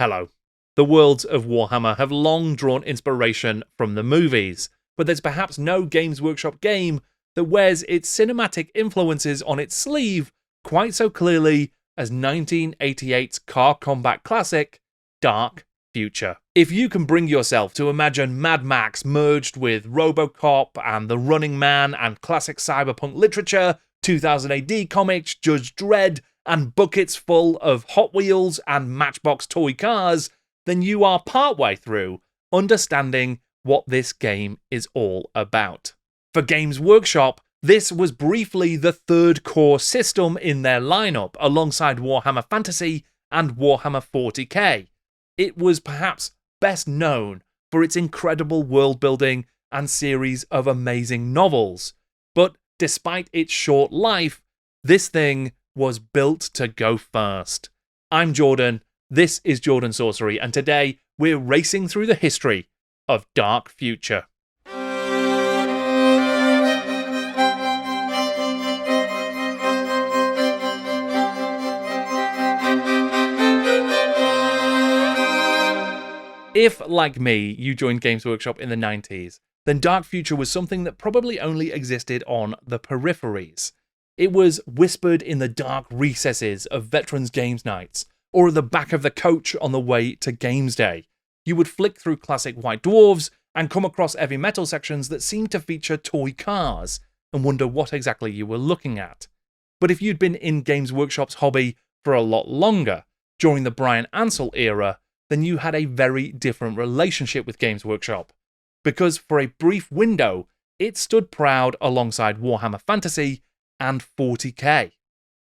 Hello. The worlds of Warhammer have long drawn inspiration from the movies, but there's perhaps no Games Workshop game that wears its cinematic influences on its sleeve quite so clearly as 1988's car combat classic, Dark Future. If you can bring yourself to imagine Mad Max merged with RoboCop and The Running Man and classic cyberpunk literature, 2000 AD comics, Judge Dredd, and buckets full of Hot Wheels and Matchbox toy cars, then you are partway through understanding what this game is all about. For Games Workshop, this was briefly the third core system in their lineup, alongside Warhammer Fantasy and Warhammer 40k. It was perhaps best known for its incredible world building and series of amazing novels. But despite its short life, this thing was built to go first. I'm Jordan, this is Jordan Sorcery, and today we're racing through the history of Dark Future. If, like me, you joined Games Workshop in the 90s, then Dark Future was something that probably only existed on the peripheries. It was whispered in the dark recesses of veterans' games nights, or at the back of the coach on the way to Games Day. You would flick through classic White Dwarves and come across heavy metal sections that seemed to feature toy cars, and wonder what exactly you were looking at. But if you'd been in Games Workshop's hobby for a lot longer, during the Brian Ansell era, then you had a very different relationship with Games Workshop. Because for a brief window, it stood proud alongside Warhammer Fantasy and 40k.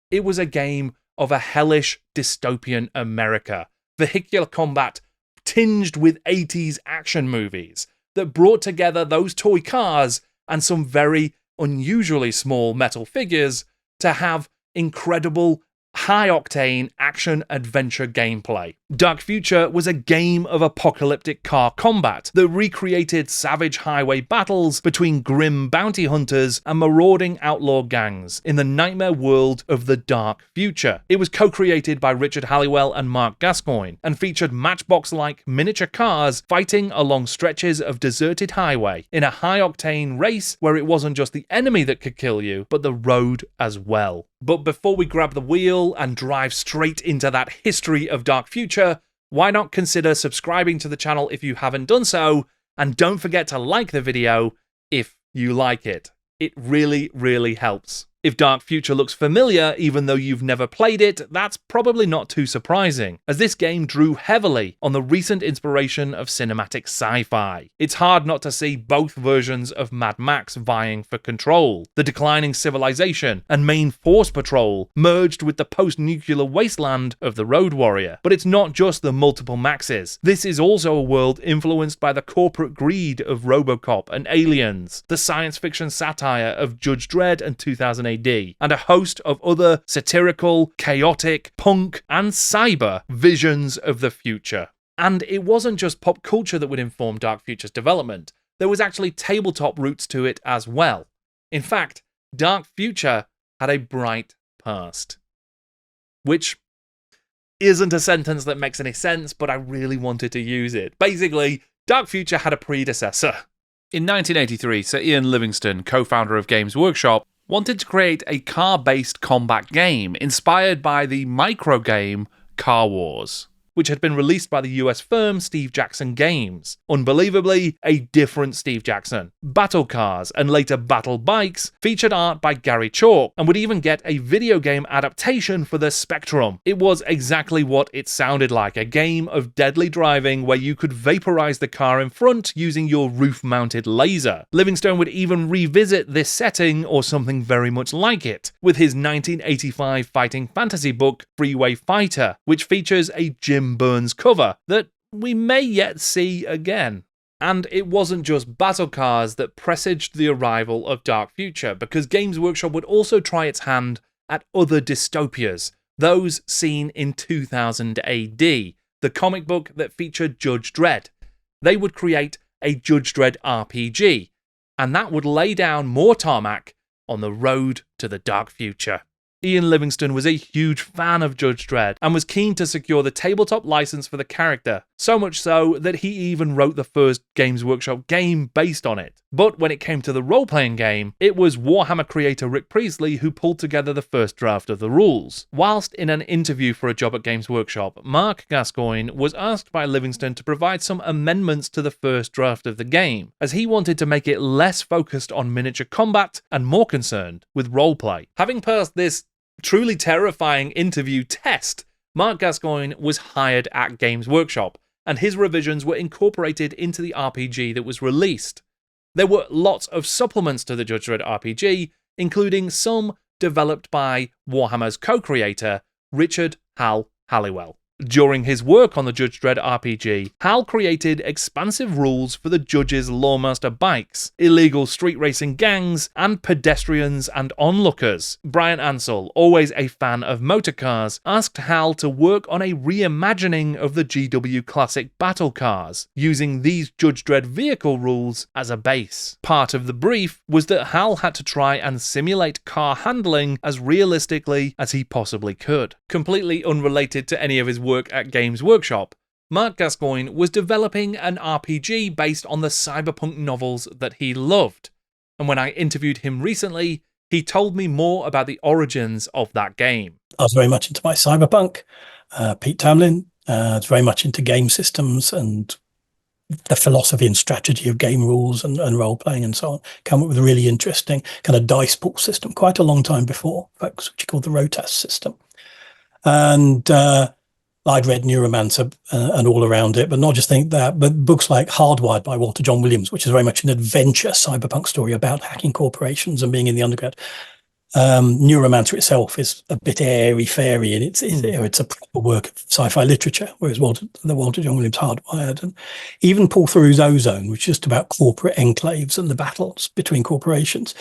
It was a game of a hellish dystopian America, vehicular combat tinged with 80s action movies that brought together those toy cars and some very unusually small metal figures to have incredible high-octane action-adventure gameplay. Dark Future was a game of apocalyptic car combat that recreated savage highway battles between grim bounty hunters and marauding outlaw gangs in the nightmare world of the Dark Future. It was co-created by Richard Halliwell and Marc Gascoigne, and featured matchbox-like miniature cars fighting along stretches of deserted highway in a high-octane race where it wasn't just the enemy that could kill you, but the road as well. But before we grab the wheel and drive straight into that history of Dark Future, why not consider subscribing to the channel if you haven't done so, and don't forget to like the video if you like it. It really, really helps. If Dark Future looks familiar, even though you've never played it, that's probably not too surprising, as this game drew heavily on the recent inspiration of cinematic sci-fi. It's hard not to see both versions of Mad Max vying for control. The declining civilization and main force patrol merged with the post-nuclear wasteland of the Road Warrior. But it's not just the multiple Maxes. This is also a world influenced by the corporate greed of RoboCop and Aliens, the science fiction satire of Judge Dredd and 2000 AD, and a host of other satirical, chaotic, punk, and cyber visions of the future. And it wasn't just pop culture that would inform Dark Future's development. There was actually tabletop roots to it as well. In fact, Dark Future had a bright past. Which isn't a sentence that makes any sense, but I really wanted to use it. Basically, Dark Future had a predecessor. In 1983, Sir Ian Livingstone, co-founder of Games Workshop, wanted to create a car-based combat game inspired by the micro-game Car Wars, which had been released by the US firm Steve Jackson Games. Unbelievably, a different Steve Jackson. Battle cars and later battle bikes featured art by Gary Chalk and would even get a video game adaptation for the Spectrum. It was exactly what it sounded like, a game of deadly driving where you could vaporize the car in front using your roof-mounted laser. Livingstone would even revisit this setting or something very much like it with his 1985 fighting fantasy book Freeway Fighter, which features a Jim Burns cover that we may yet see again. And it wasn't just battle cars that presaged the arrival of Dark Future, because Games Workshop would also try its hand at other dystopias, those seen in 2000 AD, the comic book that featured Judge Dredd. They would create a Judge Dredd RPG, and that would lay down more tarmac on the road to the Dark Future. Ian Livingstone was a huge fan of Judge Dredd and was keen to secure the tabletop license for the character, so much so that he even wrote the first Games Workshop game based on it. But when it came to the role-playing game, it was Warhammer creator Rick Priestley who pulled together the first draft of the rules. Whilst in an interview for a job at Games Workshop, Marc Gascoigne was asked by Livingstone to provide some amendments to the first draft of the game, as he wanted to make it less focused on miniature combat and more concerned with roleplay. Having passed this truly terrifying interview test, Marc Gascoigne was hired at Games Workshop, and his revisions were incorporated into the RPG that was released. There were lots of supplements to the Judge Dredd RPG, including some developed by Warhammer's co-creator, Richard Halliwell. During his work on the Judge Dredd RPG, Hal created expansive rules for the Judge's Lawmaster bikes, illegal street racing gangs, and pedestrians and onlookers. Brian Ansell, always a fan of motor cars, asked Hal to work on a reimagining of the GW classic battle cars, using these Judge Dredd vehicle rules as a base. Part of the brief was that Hal had to try and simulate car handling as realistically as he possibly could. Completely unrelated to any of his work at Games Workshop, Marc Gascoigne was developing an RPG based on the cyberpunk novels that he loved, and when I interviewed him recently, he told me more about the origins of that game. I was very much into my cyberpunk. Pete Tamlin was very much into game systems and the philosophy and strategy of game rules and role-playing and so on. Come up with a really interesting kind of dice pool system quite a long time before, folks, which he called the Rotas system. And I'd read Neuromancer and all around it, but not just think that, but books like Hardwired by Walter John Williams, which is very much an adventure cyberpunk story about hacking corporations and being in the underground. Neuromancer itself is a bit airy-fairy, and it's a proper work of sci-fi literature, whereas the Walter John Williams Hardwired, and even Paul Theroux's Ozone, which is just about corporate enclaves and the battles between corporations,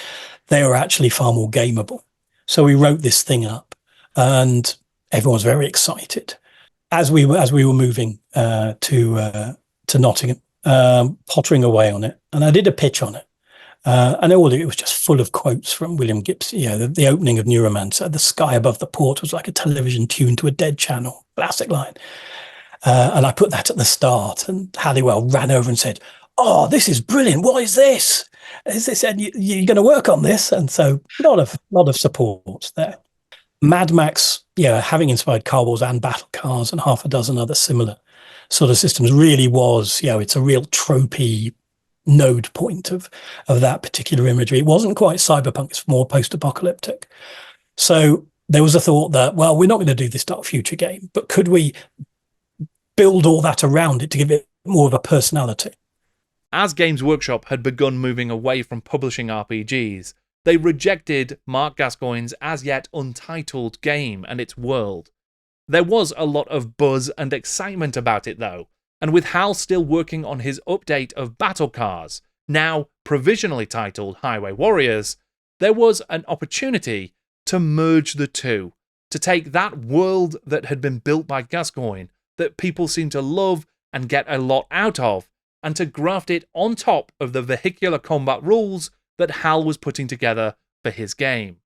they are actually far more gameable. So we wrote this thing up, and everyone was very excited. As we were moving to Nottingham, pottering away on it, and I did a pitch on it, and it was just full of quotes from William Gibson. The opening of Neuromancer, "The sky above the port was like a television tuned to a dead channel," classic line. And I put that at the start, and Halliwell ran over and said, "Oh, this is brilliant! What is this? Is this? And you're going to work on this?" And so, lot of support there. Mad Max, having inspired Car Wars and Battle Cars and half a dozen other similar sort of systems, really was, it's a real tropey node point of that particular imagery. It wasn't quite cyberpunk, it's more post-apocalyptic. So there was a thought that, well, we're not going to do this Dark Future game, but could we build all that around it to give it more of a personality? As Games Workshop had begun moving away from publishing RPGs, they rejected Marc Gascoigne's as yet untitled game and its world. There was a lot of buzz and excitement about it though, and with Hal still working on his update of Battle Cars, now provisionally titled Highway Warriors, there was an opportunity to merge the two, to take that world that had been built by Gascoigne, that people seem to love and get a lot out of, and to graft it on top of the vehicular combat rules that Hal was putting together for his game.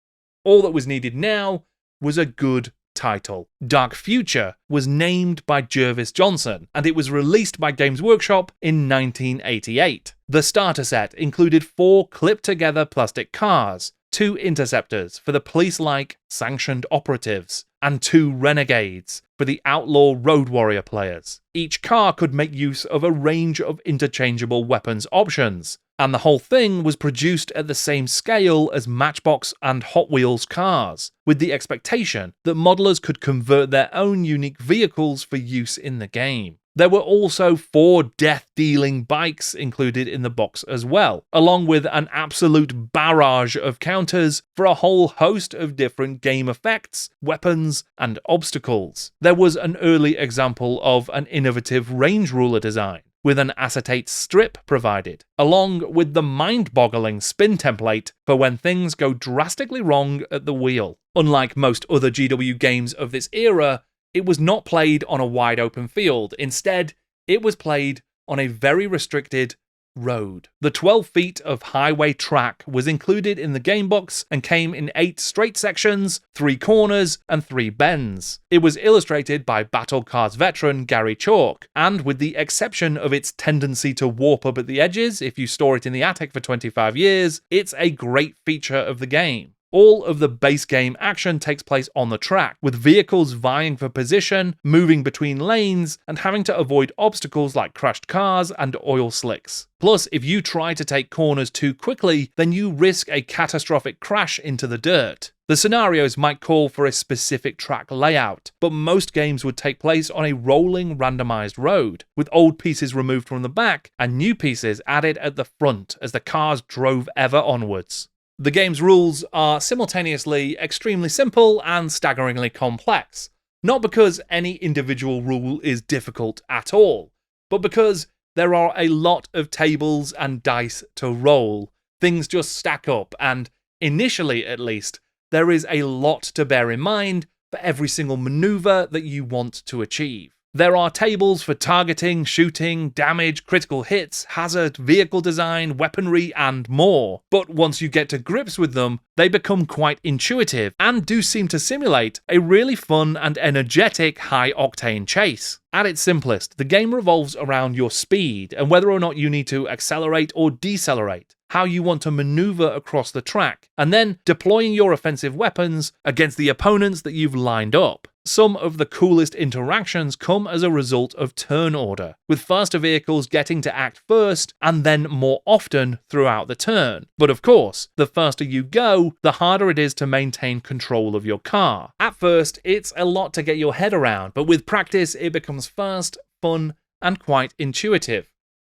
All that was needed now was a good title. Dark Future was named by Jervis Johnson, and it was released by Games Workshop in 1988. The starter set included 4 clipped-together plastic cars, 2 interceptors for the police-like sanctioned operatives, and 2 renegades for the outlaw road warrior players. Each car could make use of a range of interchangeable weapons options, and the whole thing was produced at the same scale as Matchbox and Hot Wheels cars, with the expectation that modelers could convert their own unique vehicles for use in the game. There were also 4 death-dealing bikes included in the box as well, along with an absolute barrage of counters for a whole host of different game effects, weapons, and obstacles. There was an early example of an innovative range ruler design, with an acetate strip provided, along with the mind-boggling spin template for when things go drastically wrong at the wheel. Unlike most other GW games of this era, it was not played on a wide open field. Instead, it was played on a very restricted road. The 12 feet of highway track was included in the game box and came in 8 straight sections, 3 corners, and 3 bends. It was illustrated by Battle Cards veteran Gary Chalk, and with the exception of its tendency to warp up at the edges if you store it in the attic for 25 years, it's a great feature of the game. All of the base game action takes place on the track, with vehicles vying for position, moving between lanes, and having to avoid obstacles like crashed cars and oil slicks. Plus, if you try to take corners too quickly, then you risk a catastrophic crash into the dirt. The scenarios might call for a specific track layout, but most games would take place on a rolling randomized road, with old pieces removed from the back and new pieces added at the front as the cars drove ever onwards. The game's rules are simultaneously extremely simple and staggeringly complex, not because any individual rule is difficult at all, but because there are a lot of tables and dice to roll. Things just stack up, and initially at least, there is a lot to bear in mind for every single maneuver that you want to achieve. There are tables for targeting, shooting, damage, critical hits, hazard, vehicle design, weaponry, and more. But once you get to grips with them, they become quite intuitive and do seem to simulate a really fun and energetic high-octane chase. At its simplest, the game revolves around your speed and whether or not you need to accelerate or decelerate, how you want to maneuver across the track, and then deploying your offensive weapons against the opponents that you've lined up. Some of the coolest interactions come as a result of turn order, with faster vehicles getting to act first and then more often throughout the turn. But of course, the faster you go, the harder it is to maintain control of your car. At first, it's a lot to get your head around, but with practice, it becomes fast, fun, and quite intuitive.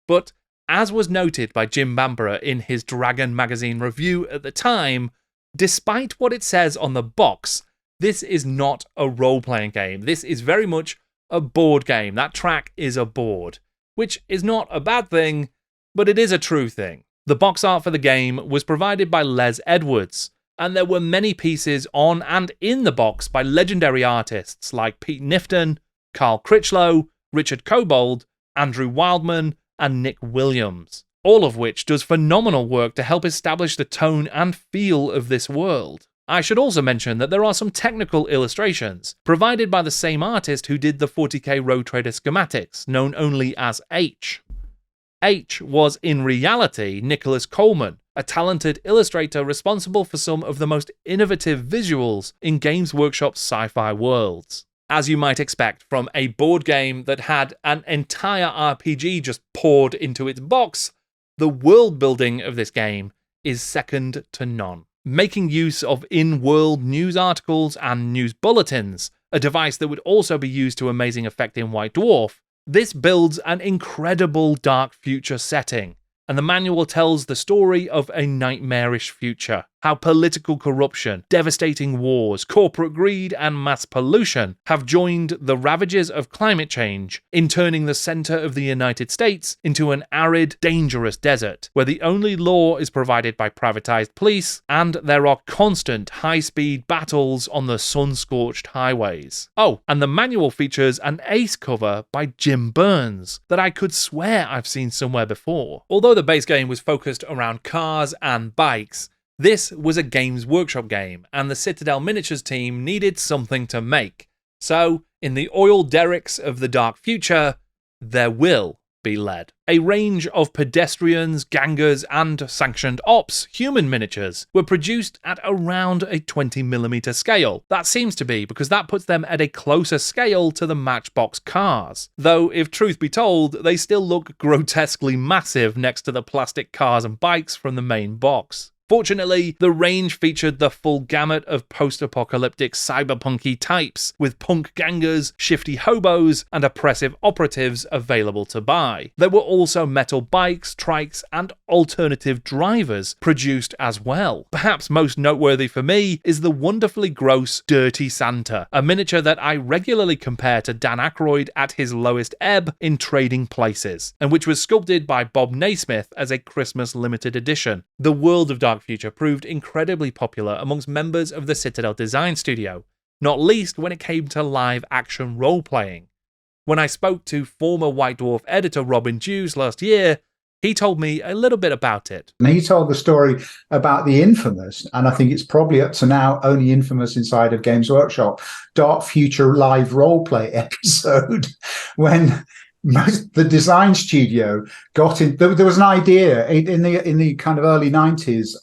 But as was noted by Jim Bambara in his Dragon magazine review at the time, despite what it says on the box, this is not a role-playing game. This is very much a board game. That track is a board, which is not a bad thing, but it is a true thing. The box art for the game was provided by Les Edwards, and there were many pieces on and in the box by legendary artists like Pete Nifton, Carl Critchlow, Richard Kobold, Andrew Wildman, and Nick Williams, all of which does phenomenal work to help establish the tone and feel of this world. I should also mention that there are some technical illustrations, provided by the same artist who did the 40k Road Trader schematics, known only as H. H was in reality Nicholas Coleman, a talented illustrator responsible for some of the most innovative visuals in Games Workshop's sci-fi worlds. As you might expect from a board game that had an entire RPG just poured into its box, the world building of this game is second to none. Making use of in-world news articles and news bulletins, a device that would also be used to amazing effect in White Dwarf, this builds an incredible dark future setting, and the manual tells the story of a nightmarish future. How political corruption, devastating wars, corporate greed, and mass pollution have joined the ravages of climate change in turning the center of the United States into an arid, dangerous desert, where the only law is provided by privatized police, and there are constant high-speed battles on the sun-scorched highways. Oh, and the manual features an ace cover by Jim Burns that I could swear I've seen somewhere before. Although the base game was focused around cars and bikes, this was a Games Workshop game, and the Citadel Miniatures team needed something to make. So, in the oil derricks of the dark future, there will be lead. A range of pedestrians, gangers, and sanctioned ops human miniatures were produced at around a 20mm scale. That seems to be because that puts them at a closer scale to the matchbox cars. Though, if truth be told, they still look grotesquely massive next to the plastic cars and bikes from the main box. Fortunately, the range featured the full gamut of post-apocalyptic cyberpunky types, with punk gangers, shifty hobos, and oppressive operatives available to buy. There were also metal bikes, trikes, and alternative drivers produced as well. Perhaps most noteworthy for me is the wonderfully gross Dirty Santa, a miniature that I regularly compare to Dan Aykroyd at his lowest ebb in Trading Places, and which was sculpted by Bob Naismith as a Christmas limited edition. The world of Dark Future proved incredibly popular amongst members of the Citadel design studio, not least when it came to live-action role-playing. When I spoke to former White Dwarf editor Robin Dews last year, He told me a little bit about it. And he told the story about the infamous, and I think it's probably up to now only infamous inside of Games Workshop, Dark Future live roleplay episode, when the design studio got in. There was an idea in the kind of early 90s.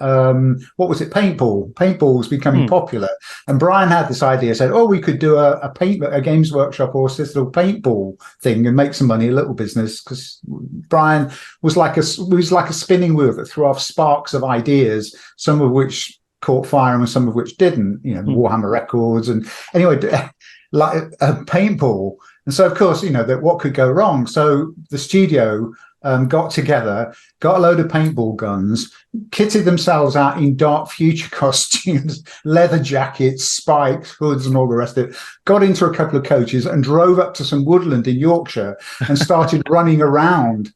What was it? Paintball. Paintball was becoming popular, and Brian had this idea. Said, "Oh, we could do a Games Workshop or Citadel paintball thing and make some money, a little business." Because Brian was like a spinning wheel that threw off sparks of ideas, some of which caught fire and some of which didn't. Warhammer Records, and anyway, like a paintball. And so, of course, that what could go wrong? So the studio got together, got a load of paintball guns, kitted themselves out in Dark Future costumes, leather jackets, spikes, hoods, and all the rest of it, got into a couple of coaches and drove up to some woodland in Yorkshire and started running around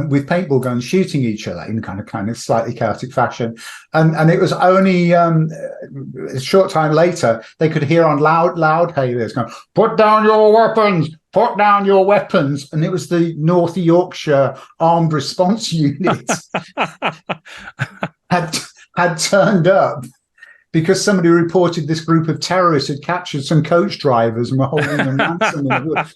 with paintball guns, shooting each other in kind of slightly chaotic fashion. And it was only a short time later, they could hear on loud hailers going, "Put down your weapons, put down your weapons." And it was the North Yorkshire Armed Response Unit had turned up because somebody reported this group of terrorists had captured some coach drivers and were holding them ransom in the woods.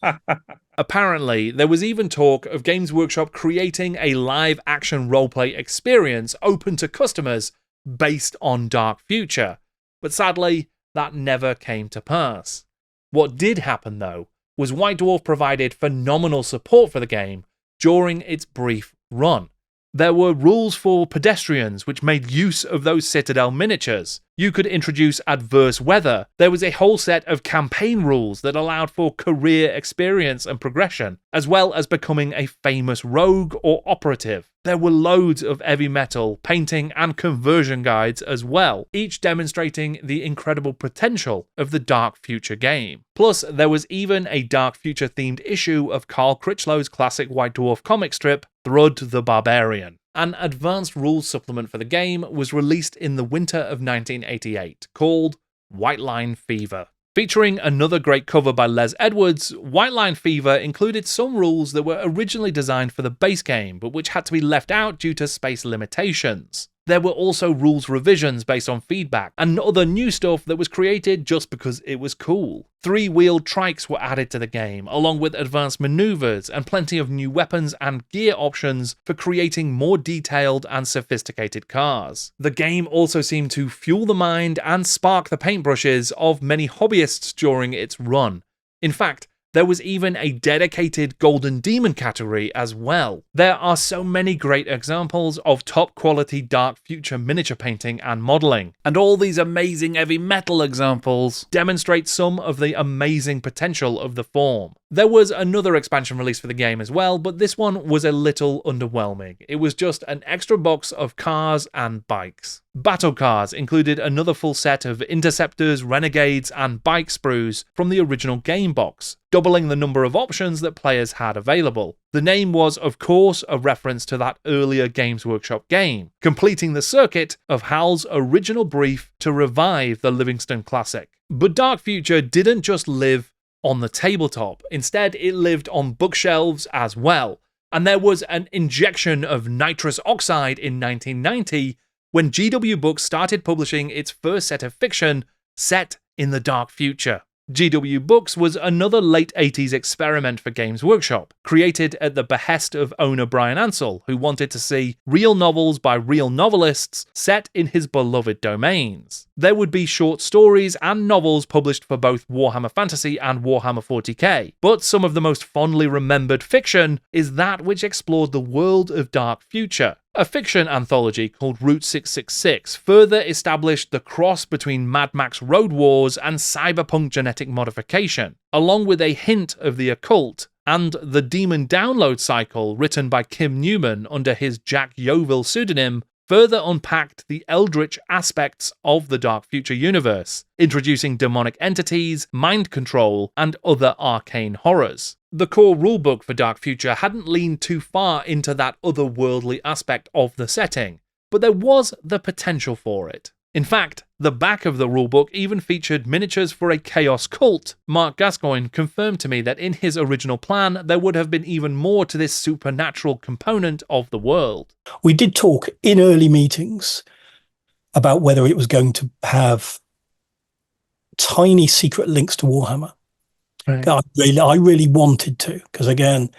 Apparently, there was even talk of Games Workshop creating a live-action roleplay experience open to customers based on Dark Future, but sadly, that never came to pass. What did happen, though, was White Dwarf provided phenomenal support for the game during its brief run. There were rules for pedestrians which made use of those Citadel miniatures. You could introduce adverse weather. There was a whole set of campaign rules that allowed for career experience and progression, as well as becoming a famous rogue or operative. There were loads of heavy metal, painting and conversion guides as well, each demonstrating the incredible potential of the Dark Future game. Plus, there was even a Dark Future themed issue of Carl Critchlow's classic White Dwarf comic strip, Thrud the Barbarian. An advanced rules supplement for the game was released in the winter of 1988, called White Line Fever. Featuring another great cover by Les Edwards, White Line Fever included some rules that were originally designed for the base game, but which had to be left out due to space limitations. There were also rules revisions based on feedback, and other new stuff that was created just because it was cool. 3-wheeled trikes were added to the game, along with advanced maneuvers and plenty of new weapons and gear options for creating more detailed and sophisticated cars. The game also seemed to fuel the mind and spark the paintbrushes of many hobbyists during its run. In fact, there was even a dedicated Golden Demon category as well. There are so many great examples of top quality Dark Future miniature painting and modelling, and all these amazing heavy metal examples demonstrate some of the amazing potential of the form. There was another expansion release for the game as well, but this one was a little underwhelming. It was just an extra box of cars and bikes. Battle Cars included another full set of Interceptors, Renegades, and bike sprues from the original game box, doubling the number of options that players had available. The name was, of course, a reference to that earlier Games Workshop game, completing the circuit of HAL's original brief to revive the Livingston classic. But Dark Future didn't just live on the tabletop. Instead, it lived on bookshelves as well. And there was an injection of nitrous oxide in 1990 when GW Books started publishing its first set of fiction set in the Dark Future. GW Books was another late 80s experiment for Games Workshop, created at the behest of owner Brian Ansell, who wanted to see real novels by real novelists set in his beloved domains. There would be short stories and novels published for both Warhammer Fantasy and Warhammer 40k, but some of the most fondly remembered fiction is that which explored the world of Dark Future. A fiction anthology called Route 666 further established the cross between Mad Max Road Wars and cyberpunk genetic modification, along with a hint of the occult, and the Demon Download Cycle, written by Kim Newman under his Jack Yeovil pseudonym, further unpacked the eldritch aspects of the Dark Future universe, introducing demonic entities, mind control, and other arcane horrors. The core rulebook for Dark Future hadn't leaned too far into that otherworldly aspect of the setting, but there was the potential for it. In fact, The back of the rulebook even featured miniatures for a chaos cult. Marc Gascoigne confirmed to me that in his original plan, there would have been even more to this supernatural component of the world. We did talk in early meetings about whether it was going to have tiny secret links to Warhammer. Right. I really wanted to, because again,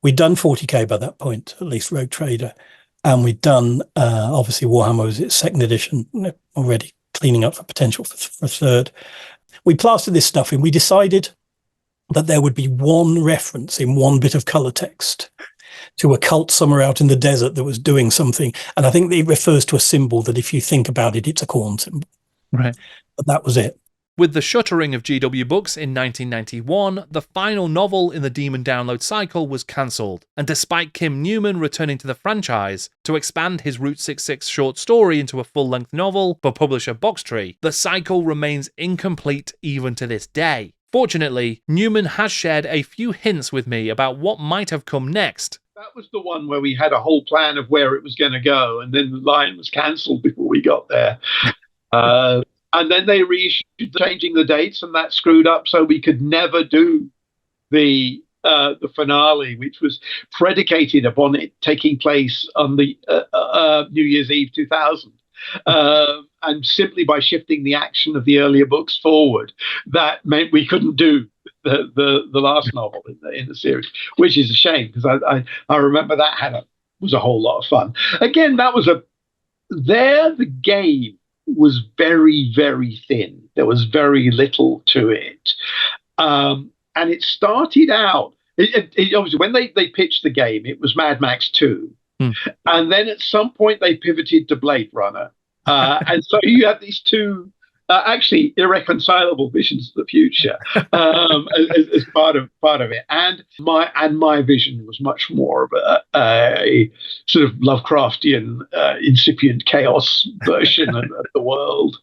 we'd done 40k by that point, at least Rogue Trader, and we'd done, obviously Warhammer was its second edition, already cleaning up for potential for third. We plastered this stuff in. We decided that there would be one reference in one bit of color text to a cult somewhere out in the desert that was doing something. And I think it refers to a symbol that if you think about it, it's a corn symbol. Right. But that was it. With the shuttering of GW Books in 1991, the final novel in the Demon Download cycle was cancelled, and despite Kim Newman returning to the franchise to expand his Route 66 short story into a full-length novel for publisher Boxtree, the cycle remains incomplete even to this day. Fortunately, Newman has shared a few hints with me about what might have come next. That was the one where we had a whole plan of where it was going to go, and then the line was cancelled before we got there. And then they reissued changing the dates, and that screwed up, so we could never do the finale, which was predicated upon it taking place on the New Year's Eve 2000. And simply by shifting the action of the earlier books forward, that meant we couldn't do the last novel in the series, which is a shame, because I remember that was a whole lot of fun. Again, that was the game was very, very thin. There was very little to it. And it started out, obviously, when they pitched the game, it was Mad Max 2. And then at some point they pivoted to Blade Runner. And so you have these two actually irreconcilable visions of the future as part of it. And my vision was much more of a sort of Lovecraftian incipient chaos version of the world,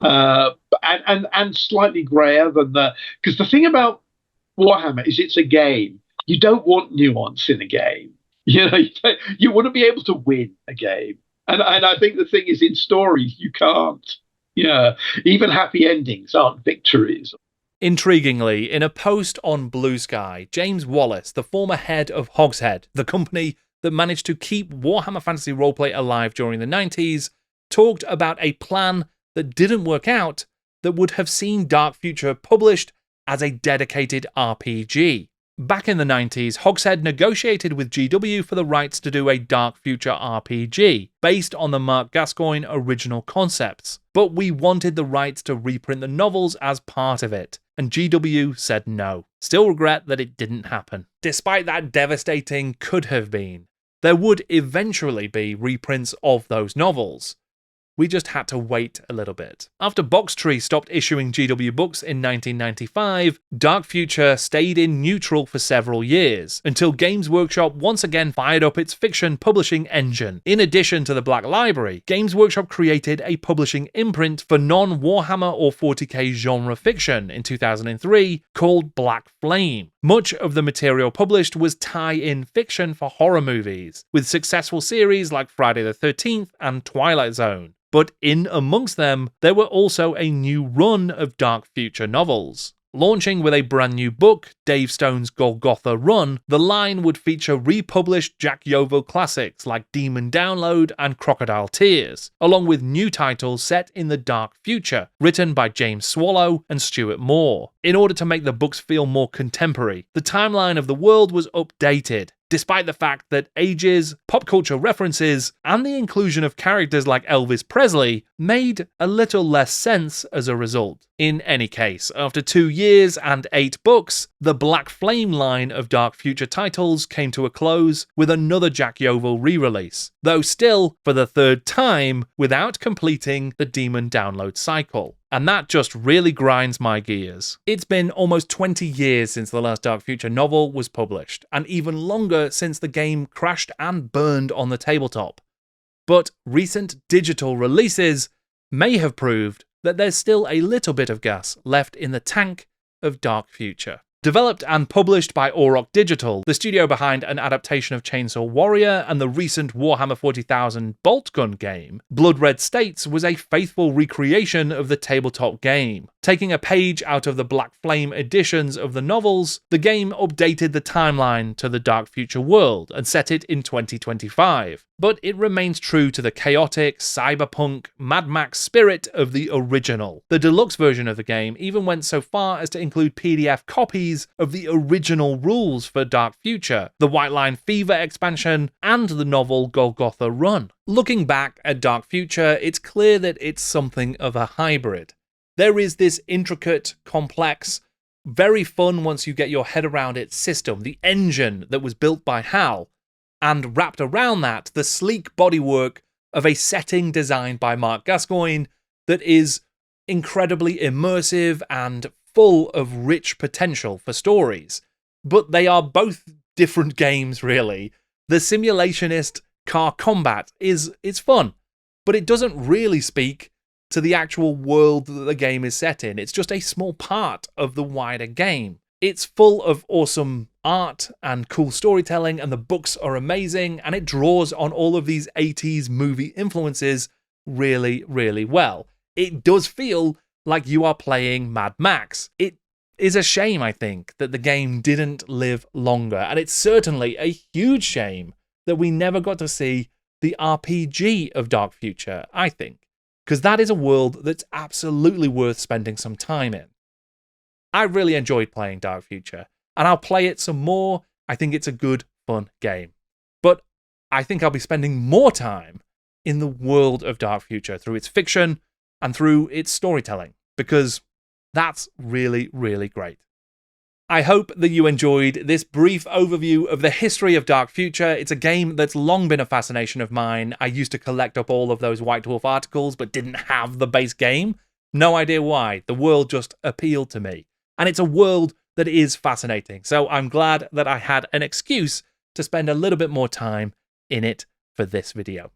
and slightly grayer than because the thing about Warhammer is it's a game. You don't want nuance in a game. You know, you want to be able to win a game, and I think the thing is, in stories you can't. Yeah, even happy endings aren't victories. Intriguingly, in a post on Blue Sky, James Wallace, the former head of Hogshead, the company that managed to keep Warhammer Fantasy Roleplay alive during the 90s, talked about a plan that didn't work out that would have seen Dark Future published as a dedicated RPG. Back in the 90s, Hogshead negotiated with GW for the rights to do a Dark Future RPG, based on the Marc Gascoigne original concepts. But we wanted the rights to reprint the novels as part of it, and GW said no. Still regret that it didn't happen. Despite that devastating could have been, there would eventually be reprints of those novels. We just had to wait a little bit. After Boxtree stopped issuing GW books in 1995, Dark Future stayed in neutral for several years, until Games Workshop once again fired up its fiction publishing engine. In addition to the Black Library, Games Workshop created a publishing imprint for non-Warhammer or 40k genre fiction in 2003 called Black Flame. Much of the material published was tie-in fiction for horror movies, with successful series like Friday the 13th and Twilight Zone. But in amongst them, there were also a new run of Dark Future novels. Launching with a brand new book, Dave Stone's Golgotha Run, the line would feature republished Jack Yovo classics like Demon Download and Crocodile Tears, along with new titles set in the Dark Future, written by James Swallow and Stuart Moore. In order to make the books feel more contemporary, the timeline of the world was updated, despite the fact that ages, pop culture references, and the inclusion of characters like Elvis Presley made a little less sense as a result. In any case, after 2 years and 8 books, the Black Flame line of Dark Future titles came to a close with another Jack Yovo re-release, though still, for the third time, without completing the Demon Download cycle. And that just really grinds my gears. It's been almost 20 years since the last Dark Future novel was published, and even longer since the game crashed and burned on the tabletop. But recent digital releases may have proved that there's still a little bit of gas left in the tank of Dark Future. Developed and published by Auroch Digital, the studio behind an adaptation of Chainsaw Warrior and the recent Warhammer 40,000 Bolt Gun game, Blood Red States was a faithful recreation of the tabletop game. Taking a page out of the Black Flame editions of the novels, the game updated the timeline to the Dark Future world and set it in 2025. But it remains true to the chaotic, cyberpunk, Mad Max spirit of the original. The deluxe version of the game even went so far as to include PDF copies of the original rules for Dark Future, the White Line Fever expansion, and the novel Golgotha Run. Looking back at Dark Future, it's clear that it's something of a hybrid. There is this intricate, complex, very fun once you get your head around its system, the engine that was built by Hal, and wrapped around that, the sleek bodywork of a setting designed by Marc Gascoigne that is incredibly immersive and full of rich potential for stories. But they are both different games, really. The simulationist car combat it's fun, but it doesn't really speak to the actual world that the game is set in. It's just a small part of the wider game. It's full of awesome art and cool storytelling, and the books are amazing, and it draws on all of these 80s movie influences really, really well. It does feel like you are playing Mad Max. It is a shame, I think, that the game didn't live longer, and it's certainly a huge shame that we never got to see the RPG of Dark Future, I think, because that is a world that's absolutely worth spending some time in. I really enjoyed playing Dark Future, and I'll play it some more. I think it's a good, fun game. But I think I'll be spending more time in the world of Dark Future through its fiction and through its storytelling, because that's really, really great. I hope that you enjoyed this brief overview of the history of Dark Future. It's a game that's long been a fascination of mine. I used to collect up all of those White Dwarf articles, but didn't have the base game. No idea why. The world just appealed to me. And it's a world that is fascinating. So I'm glad that I had an excuse to spend a little bit more time in it for this video.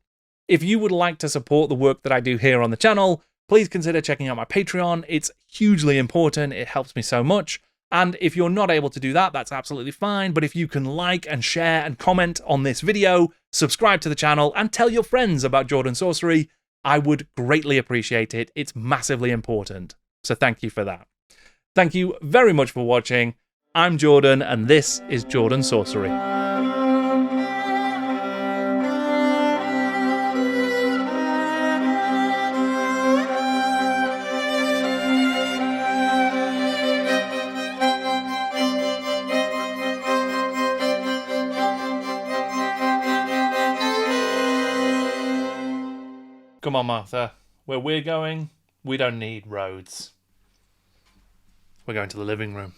If you would like to support the work that I do here on the channel, please consider checking out my Patreon. It's hugely important. It helps me so much. And if you're not able to do that, that's absolutely fine. But if you can like and share and comment on this video, subscribe to the channel, and tell your friends about Jordan Sorcery, I would greatly appreciate it. It's massively important. So thank you for that. Thank you very much for watching. I'm Jordan, and this is Jordan Sorcery. Come on, Martha. Where we're going, we don't need roads. We're going to the living room.